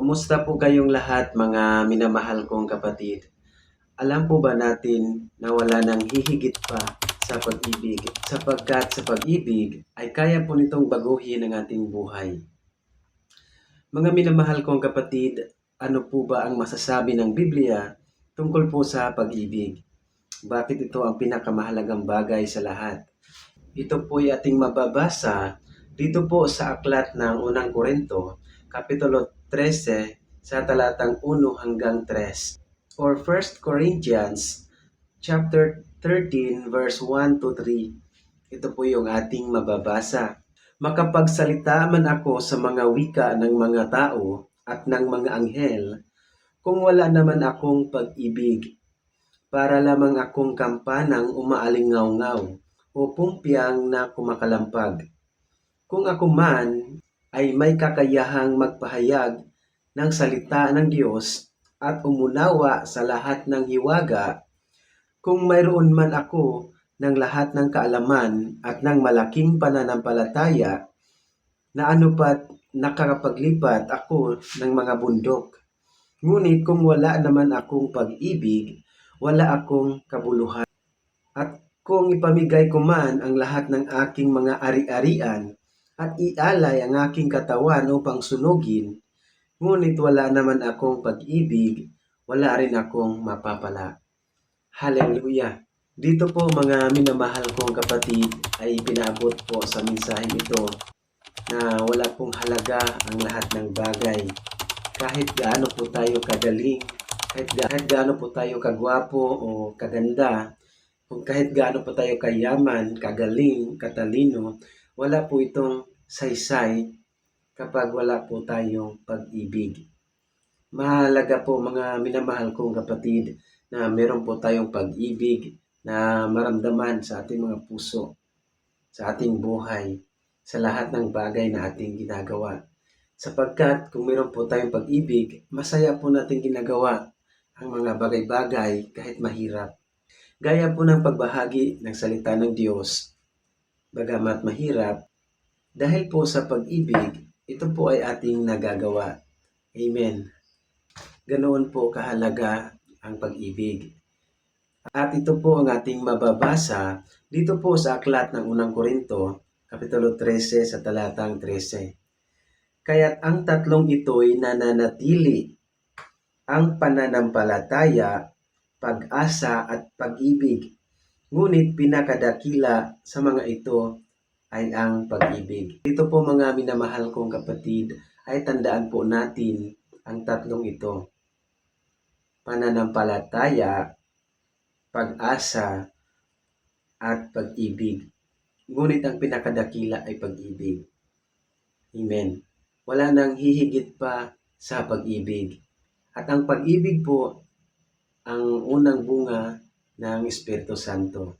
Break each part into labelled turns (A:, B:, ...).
A: Kumusta po kayong lahat mga minamahal kong kapatid? Alam po ba natin na wala nang hihigit pa sa pag-ibig sapagkat sa pag-ibig ay kaya po nitong baguhin ang ating buhay. Mga minamahal kong kapatid, ano po ba ang masasabi ng Biblia tungkol po sa pag-ibig? Bakit ito ang pinakamahalagang bagay sa lahat? Ito po ay ating mababasa dito po sa aklat ng unang Korinto, Kapitulo 13, sa talatang 1 hanggang 3. Or 1 Corinthians chapter 13 verse 1 to 3. Ito po yung ating mababasa. Makapagsalita man ako sa mga wika ng mga tao at ng mga anghel, kung wala naman akong pag-ibig, para lamang akong kampanang umaalingaw-ngaw o pumpyang na kumakalampag. Kung ako man ay may kakayahang magpahayag ng salita ng Diyos at umunawa sa lahat ng hiwaga, kung mayroon man ako ng lahat ng kaalaman at ng malaking pananampalataya, na anupat nakakapaglipat ako ng mga bundok. Ngunit kung wala naman akong pag-ibig, wala akong kabuluhan. At kung ipamigay ko man ang lahat ng aking mga ari-arian at ialay ang aking katawan upang sunugin, ngunit wala naman akong pag-ibig, wala rin akong mapapala. Hallelujah! Dito po mga minamahal kong kapatid ay pinaabot po sa mensaheng ito na wala pong halaga ang lahat ng bagay. Kahit gaano po tayo kagaling, kahit gaano po tayo kagwapo o kaganda, kung kahit gaano po tayo kayaman, kagaling, katalino, wala po itong saysay kapag wala po tayong pag-ibig. Mahalaga po mga minamahal kong kapatid na meron po tayong pag-ibig na maramdaman sa ating mga puso, sa ating buhay, sa lahat ng bagay na ating ginagawa. Sapagkat kung meron po tayong pag-ibig, masaya po natin ginagawa ang mga bagay-bagay kahit mahirap. Gaya po ng pagbahagi ng salita ng Diyos, bagamat mahirap, dahil po sa pag-ibig, ito po ay ating nagagawa. Amen. Ganoon po kahalaga ang pag-ibig. At ito po ang ating mababasa dito po sa aklat ng unang Korinto, Kapitulo 13 sa talatang 13. Kaya't ang tatlong ito'y nananatili, ang pananampalataya, pag-asa at pag-ibig. Ngunit pinakadakila sa mga ito ay ang pag-ibig. Dito po mga minamahal kong kapatid ay tandaan po natin ang tatlong ito. Pananampalataya, pag-asa, at pag-ibig. Ngunit ang pinakadakila ay pag-ibig. Amen. Wala nang hihigit pa sa pag-ibig. At ang pag-ibig po ang unang bunga ng Espiritu Santo.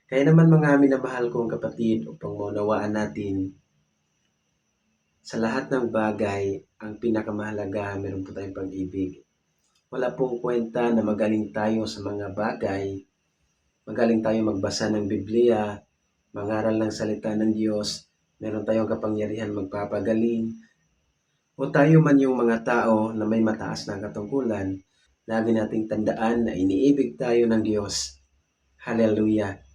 A: Kaya naman mga minamahal kong kapatid, upang maunawaan natin sa lahat ng bagay, ang pinakamahalaga, meron po tayong pag-ibig. Wala pong kwenta na magaling tayo sa mga bagay, magaling tayo magbasa ng Biblia, mangaral ng salita ng Diyos, meron tayong kapangyarihan magpapagaling, o tayo man yung mga tao na may mataas na katungkulan, lagi nating tandaan na iniibig tayo ng Diyos. Hallelujah!